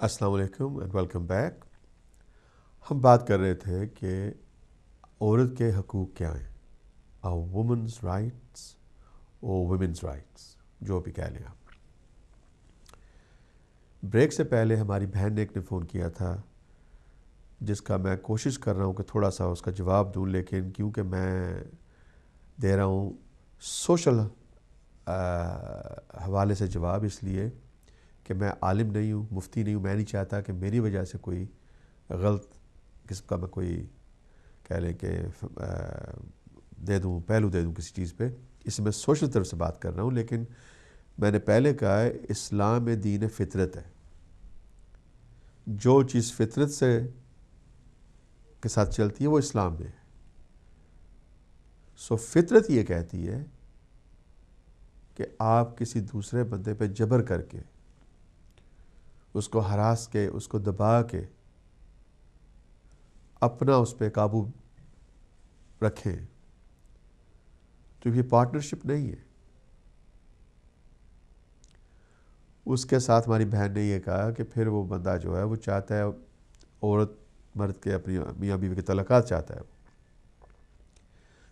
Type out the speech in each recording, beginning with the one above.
السلام علیکم and welcome back. ہم بات کر رہے تھے کہ عورت کے حقوق کیا ہیں، وومنز رائٹس اور ویمنز رائٹس، جو بھی کہہ لیں آپ۔ بریک سے پہلے ہماری بہن نے ایک نے فون کیا تھا جس کا میں کوشش کر رہا ہوں کہ تھوڑا سا اس کا جواب دوں، لیکن کیونکہ میں دے رہا ہوں سوشل حوالے سے جواب، اس لیے کہ میں عالم نہیں ہوں، مفتی نہیں ہوں، میں نہیں چاہتا کہ میری وجہ سے کوئی غلط قسم کا میں کوئی کہہ لیں کہ دے دوں، پہلو دے دوں کسی چیز پہ، اس میں سوشل طرف سے بات کر رہا ہوں۔ لیکن میں نے پہلے کہا ہے اسلام میں دین فطرت ہے، جو چیز فطرت سے کے ساتھ چلتی ہے وہ اسلام میں ہے۔ سو فطرت یہ کہتی ہے کہ آپ کسی دوسرے بندے پہ جبر کر کے، اس کو ہراس کے، اس کو دبا کے اپنا اس پہ قابو رکھیں تو یہ پارٹنرشپ نہیں ہے۔ اس کے ساتھ ہماری بہن نے یہ کہا کہ پھر وہ بندہ جو ہے وہ چاہتا ہے، عورت مرد کے اپنی میاں بیوی کے تعلقات چاہتا ہے،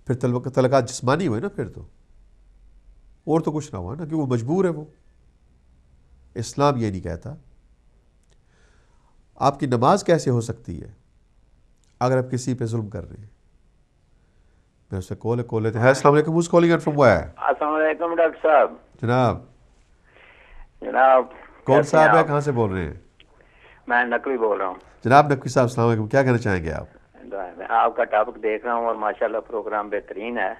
پھر تعلقات جسمانی ہوئے نا، پھر تو اور تو کچھ نہ ہوا نا، کہ وہ مجبور ہے۔ وہ اسلام یہ نہیں کہتا۔ آپ کی نماز کیسے ہو سکتی ہے اگر آپ کسی پہ ظلم کر رہے ہیں؟ میں اس سے کال لیتے ہیں۔ السلام علیکم، who's calling in from where؟ السلام علیکم ڈاکٹر صاحب۔ جناب کون صاحب ہے، کہاں سے بول رہے ہیں؟ میں نقوی بول رہا ہوں۔ جناب نقوی صاحب السلام علیکم، کیا کہنا چاہیں گے آپ؟ میں آپ کا ٹاپک دیکھ رہا ہوں اور ماشاءاللہ پروگرام بہترین ہے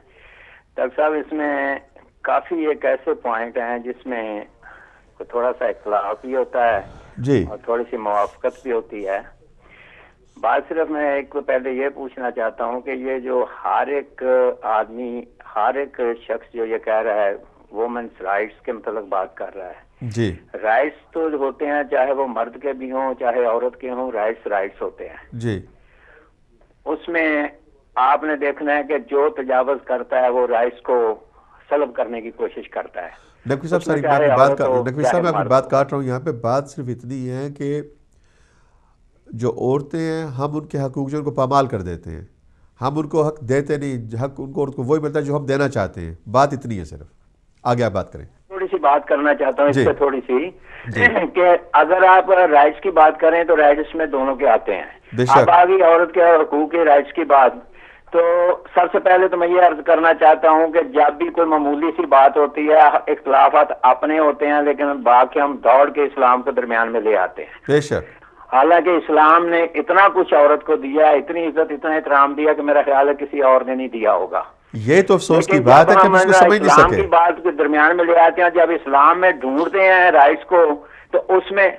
ڈاکٹر صاحب۔ اس میں کافی ایک ایسے پوائنٹ ہیں جس میں تھوڑا سا اختلاف بھی ہوتا ہے جی، اور تھوڑی سی موافقت بھی ہوتی ہے۔ بات صرف میں ایک پہلے یہ پوچھنا چاہتا ہوں کہ یہ جو ہر ایک آدمی، ہر ایک شخص جو یہ کہہ رہا ہے وومنس رائٹس کے متعلق بات کر رہا ہے، جی رائٹس تو ہوتے ہیں چاہے وہ مرد کے بھی ہوں چاہے عورت کے ہوں، رائٹس ہوتے ہیں۔ جی، اس میں آپ نے دیکھنا ہے کہ جو تجاوز کرتا ہے وہ رائٹس کو سلب کرنے کی کوشش کرتا ہے۔ نقوی صاحب ساری میں نقوی صاحب میں آپ کی بات کاٹ رہا ہوں، یہاں پہ بات صرف اتنی ہے کہ جو عورتیں ہیں ہم ان کے حقوق جو ان کو پامال کر دیتے ہیں، ہم ان کو حق دیتے نہیں، حق ان کو وہی ملتا ہے جو ہم دینا چاہتے ہیں۔ بات اتنی ہے، صرف آگے آپ بات کریں۔ تھوڑی سی بات کرنا چاہتا ہوں اس پہ تھوڑی سی کہ اگر آپ رائٹس کی بات کریں تو رائٹس میں دونوں کے آتے ہیں۔ اب آگئی عورت کے حقوق کے رائٹس کی بات، تو سب سے پہلے تو میں یہ عرض کرنا چاہتا ہوں کہ جب بھی کوئی معمولی سی بات ہوتی ہے، اختلافات اپنے ہوتے ہیں لیکن باقی ہم دوڑ کے اسلام کے درمیان میں لے آتے ہیں۔ بے شک، حالانکہ اسلام نے اتنا کچھ عورت کو دیا، اتنی عزت، اتنا احترام دیا کہ میرا خیال ہے کسی اور نے نہیں دیا ہوگا۔ یہ تو افسوس کی بات ہے کہ ہم اس کو سمجھ نہیں سکے۔ اسلام کی بات کے درمیان میں لے آتے ہیں، جب اسلام میں ڈھونڈتے ہیں رائٹس کو تو اس میں،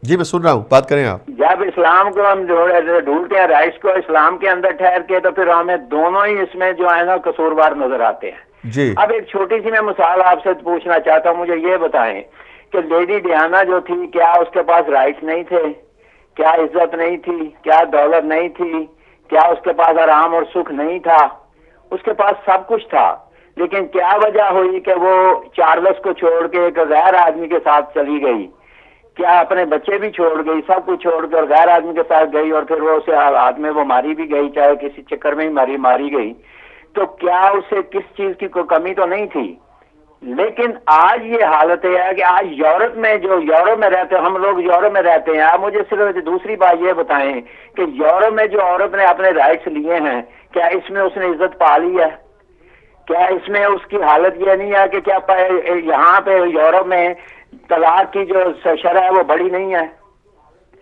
جی میں سن رہا ہوں، بات کریں آپ۔ جب اسلام کو ہم ڈھونڈتے ہیں رائٹس کو اسلام کے اندر ٹھہر کے، تو پھر ہمیں دونوں ہی اس میں جو ہے نا قصوروار نظر آتے ہیں۔ جی، اب ایک چھوٹی سی میں مثال آپ سے پوچھنا چاہتا ہوں، مجھے یہ بتائیں کہ لیڈی ڈیانا جو تھی، کیا اس کے پاس رائٹس نہیں تھے؟ کیا عزت نہیں تھی؟ کیا دولت نہیں تھی؟ کیا اس کے پاس آرام اور سکھ نہیں تھا؟ اس کے پاس سب کچھ تھا، لیکن کیا وجہ ہوئی کہ وہ چارلس کو چھوڑ کے ایک غیر آدمی کے ساتھ چلی گئی؟ کیا اپنے بچے بھی چھوڑ گئی، سب کچھ چھوڑ کے اور غیر آدمی کے ساتھ گئی، اور پھر وہ اسے حالات میں وہ ماری بھی گئی، چاہے کسی چکر میں ہی ماری گئی؟ تو کیا اسے کس چیز کی کوئی کمی تو نہیں تھی؟ لیکن آج یہ حالت ہے کہ آج یورپ میں، جو یورپ میں رہتے ہیں، ہم لوگ یورپ میں رہتے ہیں، آپ مجھے صرف دوسری بات یہ بتائیں کہ یورپ میں جو عورت نے اپنے رائٹس لیے ہیں، کیا اس میں اس نے عزت پا لی ہے؟ کیا اس میں اس کی حالت یہ نہیں ہے کہ کیا یہاں پہ یورپ میں طلاق کی جو شرح ہے وہ بڑی نہیں ہے؟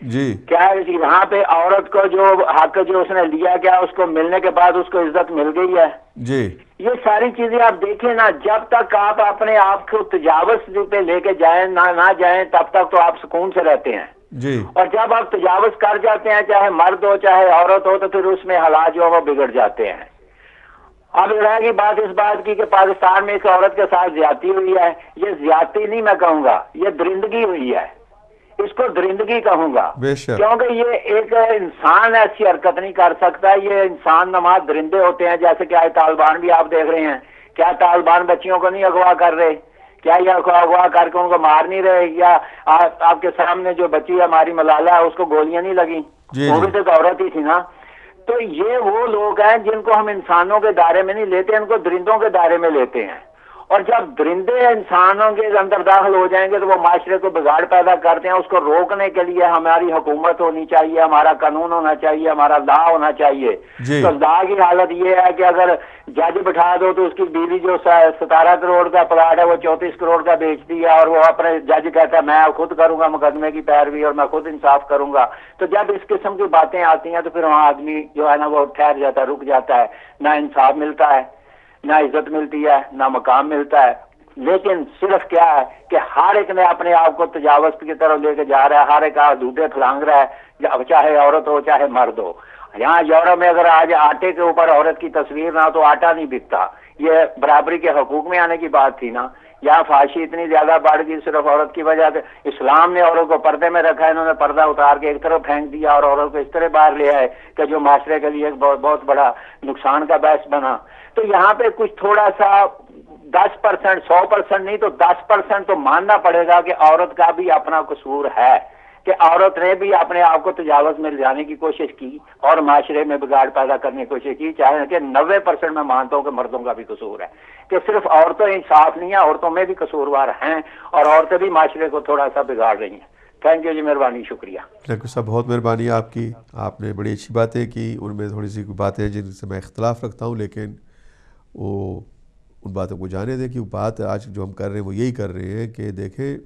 جی، کیا یہاں پہ عورت کو جو حق جو اس نے لیا، کیا اس کو ملنے کے بعد اس کو عزت مل گئی ہے؟ جی، یہ ساری چیزیں آپ دیکھیں نا، جب تک آپ اپنے آپ کو تجاوز پہ لے کے جائیں نہ جائیں، تب تک تو آپ سکون سے رہتے ہیں۔ جی، اور جب آپ تجاوز کر جاتے ہیں، چاہے مرد ہو چاہے عورت ہو، تو پھر اس میں حالات جو وہ بگڑ جاتے ہیں۔ اب رہے گی بات اس بات کی کہ پاکستان میں اس عورت کے ساتھ زیادتی ہوئی ہے، یہ زیادتی نہیں میں کہوں گا، یہ درندگی ہوئی ہے، اس کو درندگی کہوں گا، کیونکہ یہ ایک انسان ایسی حرکت نہیں کر سکتا۔ یہ انسان نماد درندے ہوتے ہیں، جیسے کہ آج طالبان بھی آپ دیکھ رہے ہیں، کیا طالبان بچیوں کو نہیں اغوا کر رہے؟ کیا یہ اغوا کر کے ان کو مار نہیں رہے؟ یا آپ کے سامنے جو بچی ہماری ملالہ ہے اس کو گولیاں نہیں لگی؟ وہ بھی تو ایک عورت ہی تھی نا. تو یہ وہ لوگ ہیں جن کو ہم انسانوں کے دائرے میں نہیں لیتے، ان کو درندوں کے دائرے میں لیتے ہیں. اور جب درندے انسانوں کے اندر داخل ہو جائیں گے تو وہ معاشرے کو بگاڑ پیدا کرتے ہیں. اس کو روکنے کے لیے ہماری حکومت ہونی چاہیے، ہمارا قانون ہونا چاہیے، ہمارا لا ہونا چاہیے. تو لا کی حالت یہ ہے کہ اگر جج بٹھا دو تو اس کی بیوی جو 17 کروڑ کا پلاٹ ہے وہ 34 کروڑ کا بیچ دیا، اور وہ اپنے جج کہتا ہے میں خود کروں گا مقدمے کی پیروی اور میں خود انصاف کروں گا. تو جب اس قسم کی باتیں آتی ہیں تو پھر وہاں آدمی جو ہے نا وہ ٹھہر جاتا ہے، رک جاتا ہے. نہ انصاف ملتا ہے، نہ عزت ملتی ہے، نہ مقام ملتا ہے. لیکن صرف کیا ہے کہ ہر ایک نے اپنے آپ کو تجاوز کی طرف لے کے جا رہا ہے، ہر ایک دودھے پھلانگ رہا ہے، چاہے عورت ہو چاہے مرد ہو. یہاں یورپ میں اگر آج آٹے کے اوپر عورت کی تصویر نہ تو آٹا نہیں بکتا. یہ برابری کے حقوق میں آنے کی بات تھی نا. یہاں فحاشی اتنی زیادہ بڑھ گئی صرف عورت کی وجہ سے. اسلام نے عورت کو پردے میں رکھا ہے، انہوں نے پردہ اتار کے ایک طرف پھینک دیا اور عورت کو اس طرح باہر لے آئے کہ جو معاشرے کے لیے ایک بہت بڑا نقصان کا باعث بنا. تو یہاں پہ کچھ تھوڑا سا 10%، 100% نہیں تو 10% تو ماننا پڑے گا کہ عورت کا بھی اپنا قصور ہے، کہ عورت نے بھی اپنے آپ کو تجاوز میں لے جانے کی کوشش کی اور معاشرے میں بگاڑ پیدا کرنے کی کوشش کی. چاہے کہ 90% میں مانتا ہوں کہ مردوں کا بھی قصور ہے، کہ صرف عورتیں انصاف نہیں ہیں، عورتوں میں بھی قصوروار ہیں اور عورتیں بھی معاشرے کو تھوڑا سا بگاڑ رہی ہیں. تھینک یو جی، مہربانی، شکریہ. ڈاکٹر صاحب بہت مہربانی آپ کی، آپ نے بڑی اچھی باتیں کی. ان میں تھوڑی سی باتیں ہیں جن سے میں اختلاف رکھتا ہوں، لیکن وہ ان باتوں کو جانے دیں کہ وہ بات آج جو ہم کر رہے ہیں وہ یہی کر رہے ہیں کہ دیکھیں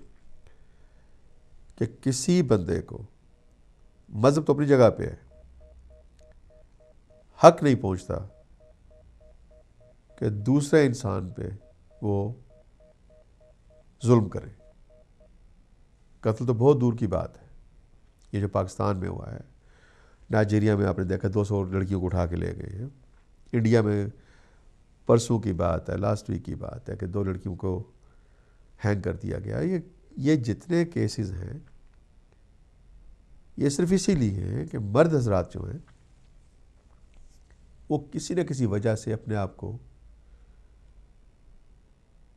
کہ کسی بندے کو مذہب تو اپنی جگہ پہ ہے، حق نہیں پہنچتا کہ دوسرے انسان پہ وہ ظلم کرے. قتل تو بہت دور کی بات ہے، یہ جو پاکستان میں ہوا ہے. نائجیریا میں آپ نے دیکھا 200 لڑکیوں کو اٹھا کے لے گئے ہیں. انڈیا میں پرسوں کی بات ہے، لاسٹ ویک کی بات ہے کہ 2 لڑکیوں کو ہینگ کر دیا گیا. یہ جتنے کیسز ہیں یہ صرف اسی لیے ہیں کہ مرد حضرات جو ہیں وہ کسی نہ کسی وجہ سے اپنے آپ کو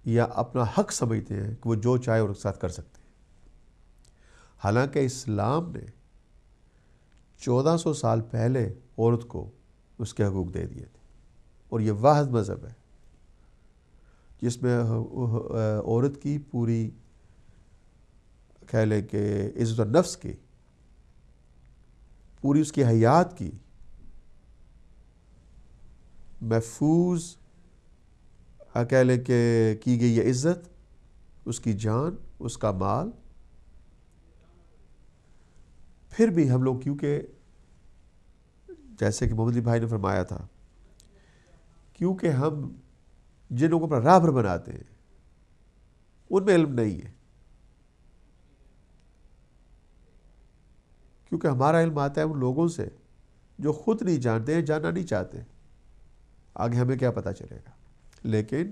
یا اپنا حق سمجھتے ہیں کہ وہ جو چاہے اور کے ساتھ کر سکتے ہیں. حالانکہ اسلام نے 1400 سال پہلے عورت کو اس کے حقوق دے دیے تھے، اور یہ واحد مذہب ہے جس میں عورت کی پوری کہہ لیں کہ عزت النفس کی، پوری اس کی حیات کی محفوظ کہہ لیں کہ کی گئی ہے عزت، اس کی جان، اس کا مال. پھر بھی ہم لوگ کیونکہ جیسے کہ محمد علی بھائی نے فرمایا تھا، کیونکہ ہم جن لوگوں پر راہبر بناتے ہیں ان میں علم نہیں ہے، کیونکہ ہمارا علم آتا ہے ان لوگوں سے جو خود نہیں جانتے ہیں، جاننا نہیں چاہتے. آگے ہمیں کیا پتہ چلے گا. لیکن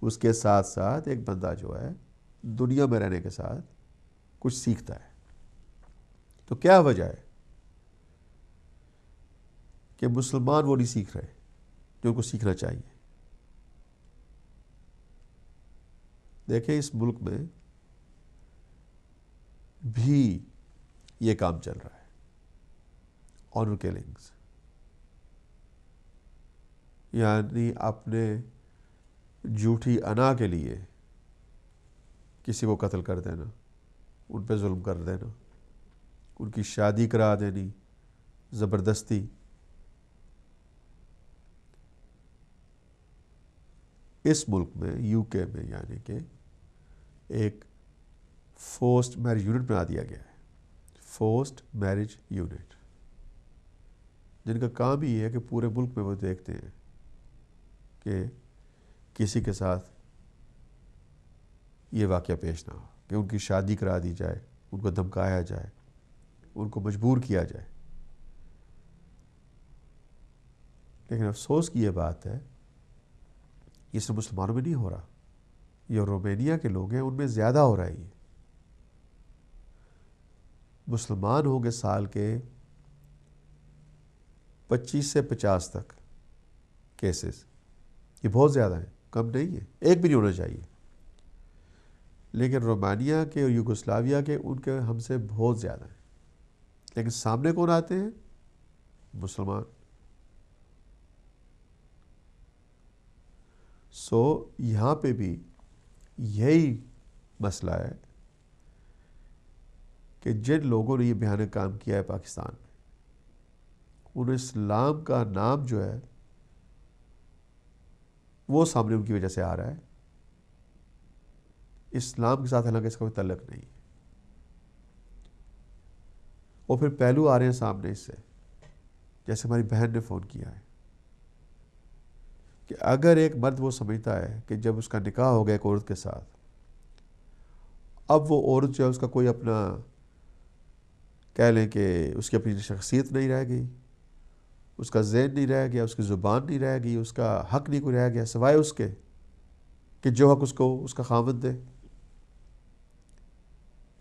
اس کے ساتھ ساتھ ایک بندہ جو ہے دنیا میں رہنے کے ساتھ کچھ سیکھتا ہے. تو کیا وجہ ہے کہ مسلمان وہ نہیں سیکھ رہے جو ان کو سیکھنا چاہیے؟ دیکھیں اس ملک میں بھی یہ کام چل رہا ہے، آنر کلنگز، یعنی اپنے جھوٹی انا کے لیے کسی کو قتل کر دینا، ان پہ ظلم کر دینا، ان کی شادی کرا دینی زبردستی. اس ملک میں یو کے میں یعنی کہ ایک فورسڈ میرج یونٹ بنا دیا گیا ہے، فورسڈ میرج یونٹ، جن کا کام ہی ہے کہ پورے ملک میں وہ دیکھتے ہیں کہ کسی کے ساتھ یہ واقعہ پیش نہ ہو، کہ ان کی شادی کرا دی جائے، ان کو دھمکایا جائے، ان کو مجبور کیا جائے. لیکن افسوس کی یہ بات ہے یہ صرف مسلمانوں میں نہیں ہو رہا، یہ رومینیا کے لوگ ہیں ان میں زیادہ ہو رہا ہے. یہ مسلمان ہوں گے سال کے 25 سے 50 تک کیسز، یہ بہت زیادہ ہیں، کم نہیں ہے، ایک بھی نہیں ہونا چاہیے. لیکن رومانیہ کے اور یوگوسلاویہ کے ان کے ہم سے بہت زیادہ ہیں، لیکن سامنے کون آتے ہیں؟ مسلمان۔ یہاں پہ بھی یہی مسئلہ ہے کہ جن لوگوں نے یہ بھیانک کام کیا ہے پاکستان میں، ان اسلام کا نام جو ہے وہ سامنے ان کی وجہ سے آ رہا ہے، اسلام کے ساتھ حالانکہ اس کا کوئی تعلق نہیں ہے، اور پھر پہلو آ رہے ہیں سامنے اس سے، جیسے ہماری بہن نے فون کیا ہے کہ اگر ایک مرد وہ سمجھتا ہے کہ جب اس کا نکاح ہو گیا ایک عورت کے ساتھ، اب وہ عورت جو ہے اس کا کوئی اپنا کہہ لیں کہ اس کی اپنی شخصیت نہیں رہ گئی، اس کا ذہن نہیں رہ گیا، اس کی زبان نہیں رہ گئی، اس کا حق نہیں کوئی رہ گیا سوائے اس کے کہ جو حق اس کو اس کا خاوند دے۔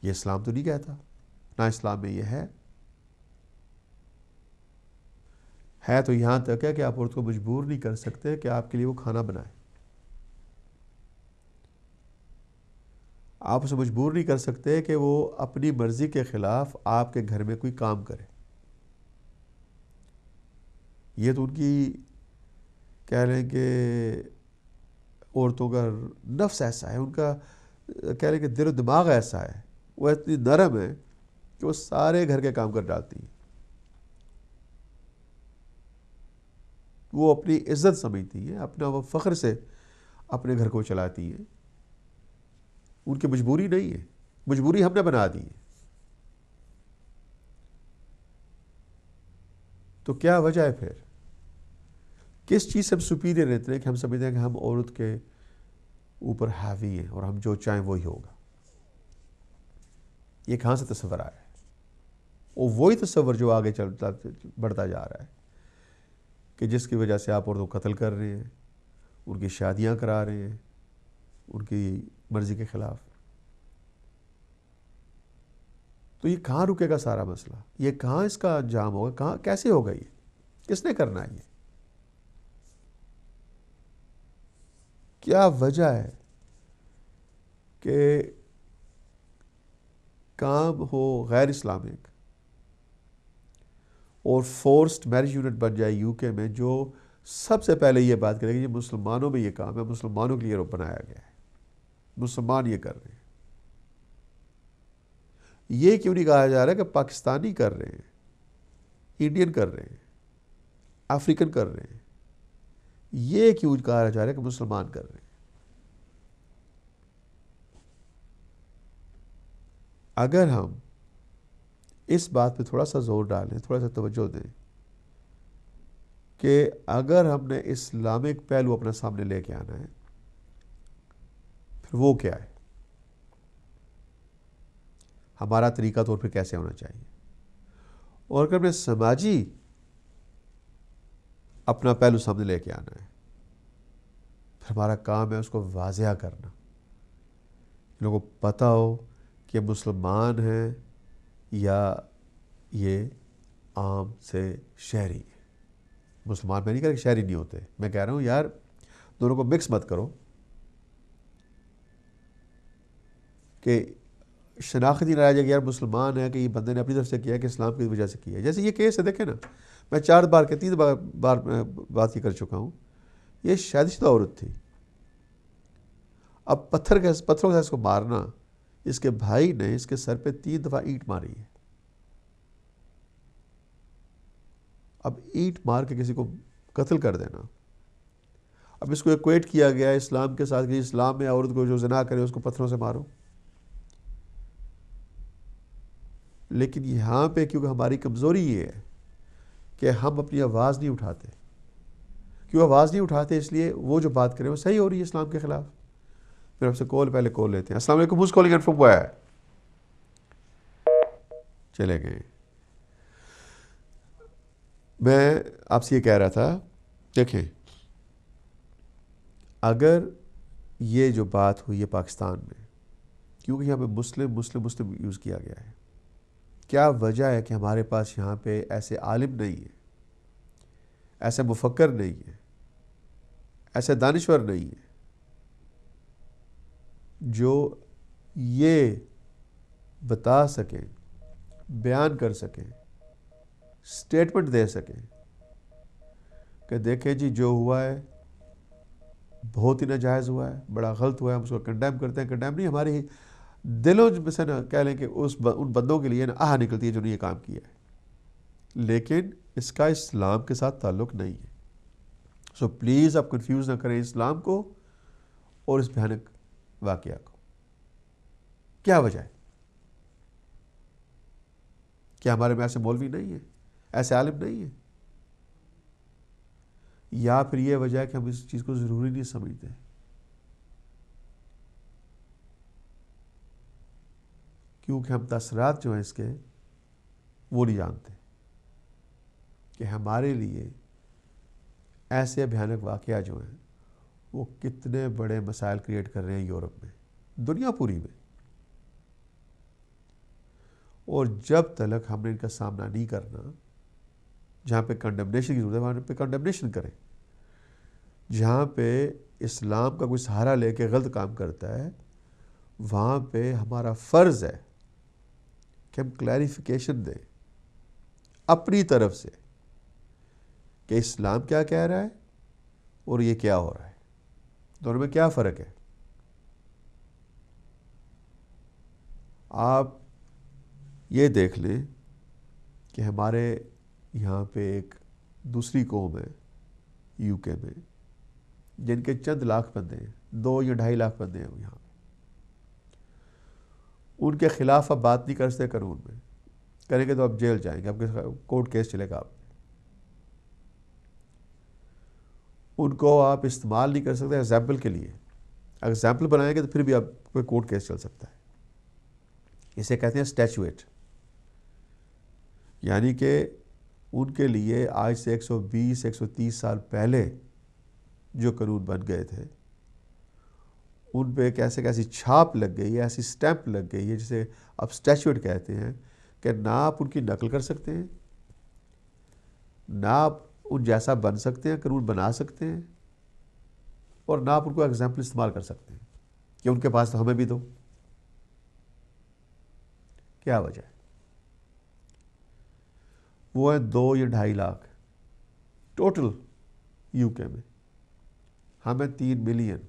یہ اسلام تو نہیں کہتا، نہ اسلام میں یہ ہے تو یہاں تک ہے کہ آپ عورت کو مجبور نہیں کر سکتے کہ آپ کے لیے وہ کھانا بنائے، آپ اسے مجبور نہیں کر سکتے کہ وہ اپنی مرضی کے خلاف آپ کے گھر میں کوئی کام کرے۔ یہ تو ان کی کہہ لیں کہ عورتوں کا نفس ایسا ہے، ان کا کہہ لیں کہ دل و دماغ ایسا ہے، وہ اتنی نرم ہے کہ وہ سارے گھر کے کام کر ڈالتی ہیں، وہ اپنی عزت سمجھتی ہیں، اپنا وہ فخر سے اپنے گھر کو چلاتی ہیں، ان کی مجبوری نہیں ہے، مجبوری ہم نے بنا دی ہے۔ تو کیا وجہ ہے پھر؟ کس چیز سے ہم سپیریئر رہتے ہیں کہ ہم سمجھتے ہیں کہ ہم عورت کے اوپر حاوی ہیں اور ہم جو چاہیں وہی ہوگا؟ یہ کہاں سے تصور آیا ہے؟ اور وہی تصور جو آگے چلتا بڑھتا جا رہا ہے کہ جس کی وجہ سے آپ عورتوں کو قتل کر رہے ہیں، ان کی شادیاں کرا رہے ہیں ان کی مرضی کے خلاف۔ تو یہ کہاں رکے گا سارا مسئلہ؟ یہ کہاں اس کا انجام ہوگا؟ کہاں کیسے ہوگا؟ یہ کس نے کرنا ہے؟ یہ کیا وجہ ہے کہ کام ہو غیر اسلامک اور فورسڈ میرج یونٹ بن جائے یو کے میں، جو سب سے پہلے یہ بات کرے کہ یہ مسلمانوں میں یہ کام ہے، مسلمانوں کے لیے بنایا گیا ہے، مسلمان یہ کر رہے ہیں۔ یہ کیوں نہیں کہا جا رہا ہے کہ پاکستانی کر رہے ہیں، انڈین کر رہے ہیں، افریقن کر رہے ہیں؟ یہ کیوں کہا جا رہا ہے کہ مسلمان کر رہے ہیں؟ اگر ہم اس بات پہ تھوڑا سا زور ڈالیں، تھوڑا سا توجہ دیں کہ اگر ہم نے اسلامک پہلو اپنے سامنے لے کے آنا ہے، پھر وہ کیا ہے، ہمارا طریقہ طور پہ کیسے ہونا چاہیے، اور اگر ہم نے سماجی اپنا پہلو سامنے لے کے آنا ہے، پھر ہمارا کام ہے اس کو واضح کرنا، لوگوں کو پتہ ہو کہ مسلمان ہیں یا یہ عام سے شہری ہیں۔ مسلمان میں نہیں کہہ رہا کہ شہری نہیں ہوتے، میں کہہ رہا ہوں یار دونوں کو مکس مت کرو کہ شناختی نہ رہ جائے کہ یار مسلمان ہے کہ یہ بندے نے اپنی طرف سے کیا کہ اسلام کی وجہ سے کیا ہے۔ جیسے یہ کیس ہے، دیکھیں نا، میں 4 بار کے 3 بار بات یہ کر چکا ہوں، یہ شادی شدہ عورت تھی، اب پتھروں کے ساتھ اس کو مارنا، اس کے بھائی نے اس کے سر پہ 3 دفعہ اینٹ ماری ہے۔ اب اینٹ مار کے کسی کو قتل کر دینا، اب اس کو ایکویٹ کیا گیا اسلام کے ساتھ کہ اسلام میں عورت کو جو زنا کرے اس کو پتھروں سے مارو۔ لیکن یہاں پہ کیونکہ ہماری کمزوری یہ ہے کہ ہم اپنی آواز نہیں اٹھاتے، کیوں آواز نہیں اٹھاتے؟ اس لیے وہ جو بات کریں وہ صحیح ہو رہی ہے اسلام کے خلاف۔ پھر ہم سے پہلے کال لیتے ہیں۔ السلام علیکم، who's calling in from where؟ چلے گئے۔ میں آپ سے یہ کہہ رہا تھا، دیکھیں اگر یہ جو بات ہوئی ہے پاکستان میں، کیونکہ یہاں پہ مسلم یوز کیا گیا ہے، کیا وجہ ہے کہ ہمارے پاس یہاں پہ ایسے عالم نہیں ہیں، ایسے مفکر نہیں ہیں، ایسے دانشور نہیں ہیں جو یہ بتا سکیں، بیان کر سکیں، سٹیٹمنٹ دے سکیں کہ دیکھیں جی جو ہوا ہے بہت ہی ناجائز ہوا ہے، بڑا غلط ہوا ہے، ہم اس کو کنڈیم کرتے ہیں. کنڈیم نہیں، ہماری دلوں میں سے نا کہہ لیں کہ ان بندوں کے لیے نا آہ نکلتی ہے جو نے یہ کام کیا ہے، لیکن اس کا اسلام کے ساتھ تعلق نہیں ہے. سو پلیز آپ کنفیوز نہ کریں اسلام کو اور اس بھیانک واقعہ کو. کیا وجہ ہے؟ کیا ہمارے میں ایسے مولوی نہیں ہیں، ایسے عالم نہیں ہیں؟ یا پھر یہ وجہ ہے کہ ہم اس چیز کو ضروری نہیں سمجھتے؟ کیونکہ ہم تاثرات جو ہیں اس کے وہ نہیں جانتے کہ ہمارے لیے ایسے بھیانک واقعہ جو ہیں وہ کتنے بڑے مسائل کریٹ کر رہے ہیں یورپ میں، دنیا پوری میں. اور جب تک ہم نے ان کا سامنا نہیں کرنا، جہاں پہ کنڈمنیشن کی ضرورت ہے وہاں پہ کنڈمنیشن کریں. جہاں پہ اسلام کا کوئی سہارا لے کے غلط کام کرتا ہے وہاں پہ ہمارا فرض ہے کہ ہم کلیریفیکیشن دیں اپنی طرف سے کہ اسلام کیا کہہ رہا ہے اور یہ کیا ہو رہا ہے، دونوں میں کیا فرق ہے. آپ یہ دیکھ لیں کہ ہمارے یہاں پہ ایک دوسری قوم ہے یو کے میں جن کے چند لاکھ بندے ہیں، 2 یا 2.5 لاکھ بندے ہیں یہاں پہ. ان کے خلاف آپ بات نہیں کر سکتے قانون میں، کریں گے تو آپ جیل جائیں گے، آپ کے کورٹ کیس چلے گا. آپ ان کو آپ استعمال نہیں کر سکتے ایگزامپل کے لیے. ایگزامپل بنائیں گے تو پھر بھی آپ کوئی کورٹ کیس چل سکتا ہے. اسے کہتے ہیں اسٹیچویٹ، یعنی کہ ان کے لیے آج سے 120-130 سال پہلے جو قانون بن گئے تھے ان پہ کیسے کیسی چھاپ لگ گئی ہے، ایسی سٹیمپ لگ گئی ہے جسے آپ اسٹیچویٹ کہتے ہیں کہ نہ آپ ان کی نقل کر سکتے ہیں، نہ آپ ان جیسا بن سکتے ہیں، قانون بنا سکتے ہیں، اور نہ آپ ان کو ایگزامپل استعمال کر سکتے ہیں کہ ان کے پاس تو ہمیں بھی دو. کیا وجہ ہے؟ وہ ہیں 2 یا 2.5 لاکھ ٹوٹل یو کے میں، ہمیں 3 ملین.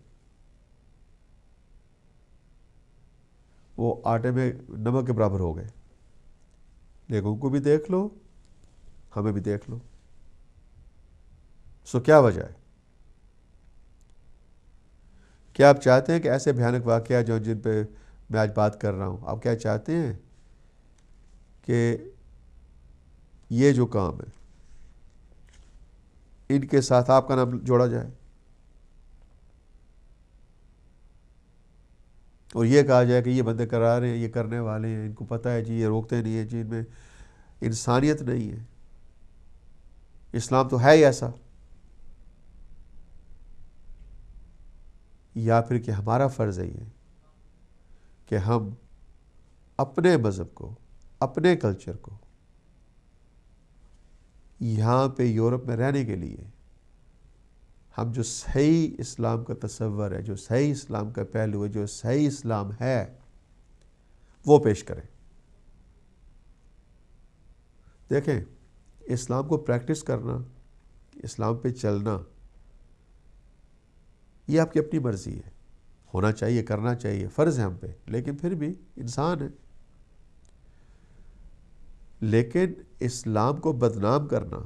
وہ آٹے میں نمک کے برابر ہو گئے. لیکن ان کو بھی دیکھ لو، ہمیں بھی دیکھ لو. سو کیا وجہ ہے؟ کیا آپ چاہتے ہیں کہ ایسے بھیانک واقعہ جن پہ میں آج بات کر رہا ہوں، آپ کیا چاہتے ہیں کہ یہ جو کام ہے ان کے ساتھ آپ کا نام جوڑا جائے اور یہ کہا جائے کہ یہ بندے کرا رہے ہیں، یہ کرنے والے ہیں، ان کو پتہ ہے جی یہ روکتے نہیں ہیں جی، ان میں انسانیت نہیں ہے، اسلام تو ہے ہی ایسا؟ یا پھر کہ ہمارا فرض ہے یہ کہ ہم اپنے مذہب کو، اپنے کلچر کو یہاں پہ یورپ میں رہنے کے لیے ہم جو صحیح اسلام کا تصور ہے، جو صحیح اسلام کا پہلو ہے، جو صحیح اسلام ہے وہ پیش کریں. دیکھیں، اسلام کو پریکٹس کرنا، اسلام پہ چلنا، یہ آپ کی اپنی مرضی ہے، ہونا چاہیے، کرنا چاہیے، فرض ہے ہم پہ، لیکن پھر بھی انسان ہے. لیکن اسلام کو بدنام کرنا،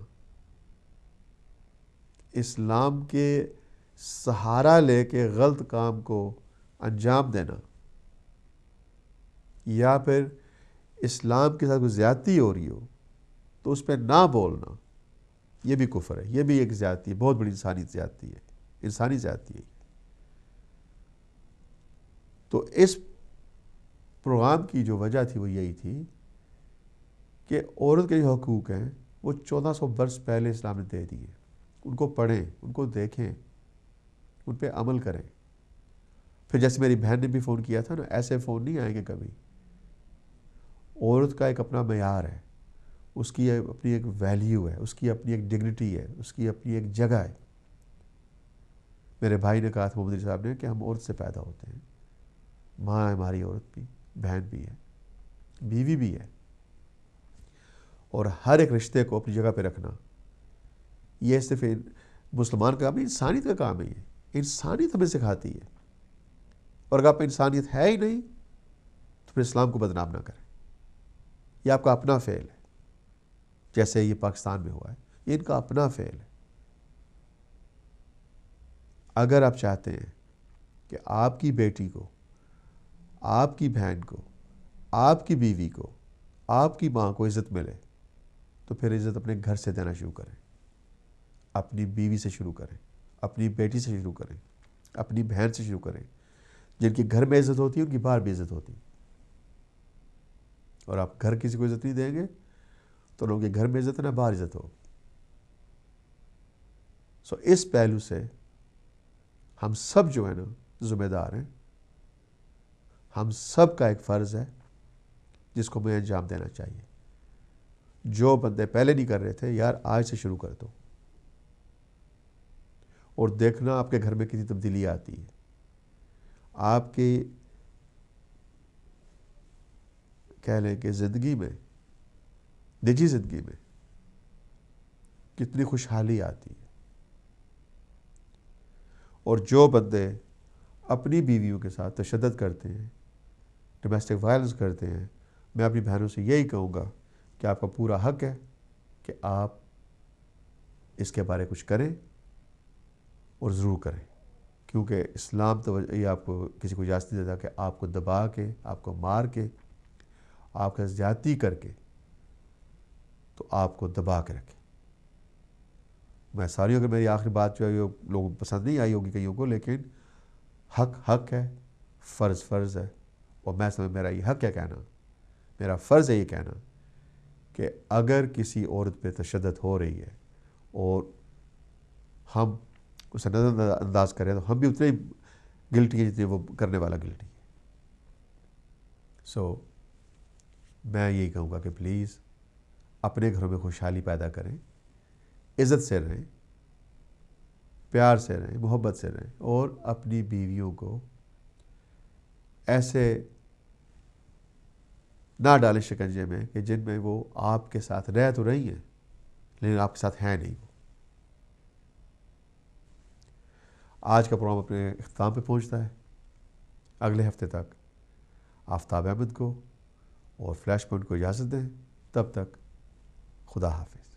اسلام کے سہارا لے کے غلط کام کو انجام دینا، یا پھر اسلام کے ساتھ کوئی زیادتی ہو رہی ہو تو اس پہ نہ بولنا، یہ بھی کفر ہے، یہ بھی ایک زیادتی ہے، بہت بڑی انسانی زیادتی ہے، انسانی زیادتی ہے. تو اس پروگرام کی جو وجہ تھی وہ یہی تھی کہ عورت کے جو حقوق ہیں وہ 1400 برس پہلے اسلام نے دے دیے. ان کو پڑھیں، ان کو دیکھیں، ان پہ عمل کریں. پھر جیسے میری بہن نے بھی فون کیا تھا نا، ایسے فون نہیں آئیں گے کبھی. عورت کا ایک اپنا معیار ہے، اس کی اپنی ایک ویلیو ہے، اس کی اپنی ایک ڈگنیٹی ہے، اس کی اپنی ایک جگہ ہے. میرے بھائی نے کہا تھا محمد علی صاحب نے کہ ہم عورت سے پیدا ہوتے ہیں، ماں ہے ہماری عورت بھی، بہن بھی ہے، بیوی بھی ہے، اور ہر ایک رشتے کو اپنی جگہ پہ رکھنا یہ صرف مسلمان کا کام نہیں، انسانیت کا کام ہے. یہ انسانیت ہمیں سکھاتی ہے. اور اگر آپ انسانیت ہے ہی نہیں تو پھر اسلام کو بدنام نہ کریں. یہ آپ کا اپنا فعل ہے، جیسے یہ پاکستان میں ہوا ہے، یہ ان کا اپنا فعل ہے. اگر آپ چاہتے ہیں کہ آپ کی بیٹی کو، آپ کی بہن کو، آپ کی بیوی کو، آپ کی ماں کو عزت ملے تو پھر عزت اپنے گھر سے دینا شروع کریں. اپنی بیوی سے شروع کریں، اپنی بیٹی سے شروع کریں، اپنی بہن سے شروع کریں. جن کی گھر میں عزت ہوتی ہے ان کی باہر بھی عزت ہوتی ہے. اور آپ گھر کسی کو عزت نہیں دیں گے تو لوگوں کے گھر میں عزت نہ باہر عزت ہو. سو اس پہلو سے ہم سب جو ہے نا ذمہ دار ہیں. ہم سب کا ایک فرض ہے جس کو ہمیں انجام دینا چاہیے. جو بندے پہلے نہیں کر رہے تھے یار آج سے شروع کر دو، اور دیکھنا آپ کے گھر میں کتنی تبدیلی آتی ہے. آپ کی کہہ لیں کہ زندگی میں، نجی زندگی میں کتنی خوشحالی آتی ہے. اور جو بندے اپنی بیویوں کے ساتھ تشدد کرتے ہیں، ڈومیسٹک وائلنس کرتے ہیں، میں اپنی بہنوں سے یہی کہوں گا کہ آپ کا پورا حق ہے کہ آپ اس کے بارے کچھ کریں، اور ضرور کریں. کیونکہ اسلام تو یہ آپ کو کسی کو اجازت نہیں دیتا کہ آپ کو دبا کے، آپ کو مار کے، آپ کا زیادتی کر کے تو آپ کو دبا کے رکھے. میں ساریوں کہ میری آخری بات جو ہے لوگوں کو پسند نہیں آئی ہوگی کئیوں کو، لیکن حق ہے، فرض ہے. اور میں سمجھ میرا یہ حق ہے کہنا، میرا فرض ہے یہ کہنا کہ اگر کسی عورت پہ تشدد ہو رہی ہے اور ہم اسے نظر انداز کریں تو ہم بھی اتنے ہی گلٹی ہیں جتنے وہ کرنے والا گلٹی ہے. سو میں یہی کہوں گا کہ پلیز اپنے گھروں میں خوشحالی پیدا کریں، عزت سے رہیں، پیار سے رہیں، محبت سے رہیں، اور اپنی بیویوں کو ایسے نہ ڈالیں شکنجے میں کہ جن میں وہ آپ کے ساتھ رہ تو رہی ہیں لیکن آپ کے ساتھ ہیں نہیں. آج کا پروگرام اپنے اختتام پہ پہنچتا ہے. اگلے ہفتے تک آفتاب احمد کو اور فلیش پوائنٹ کو اجازت دیں. تب تک خدا حافظ.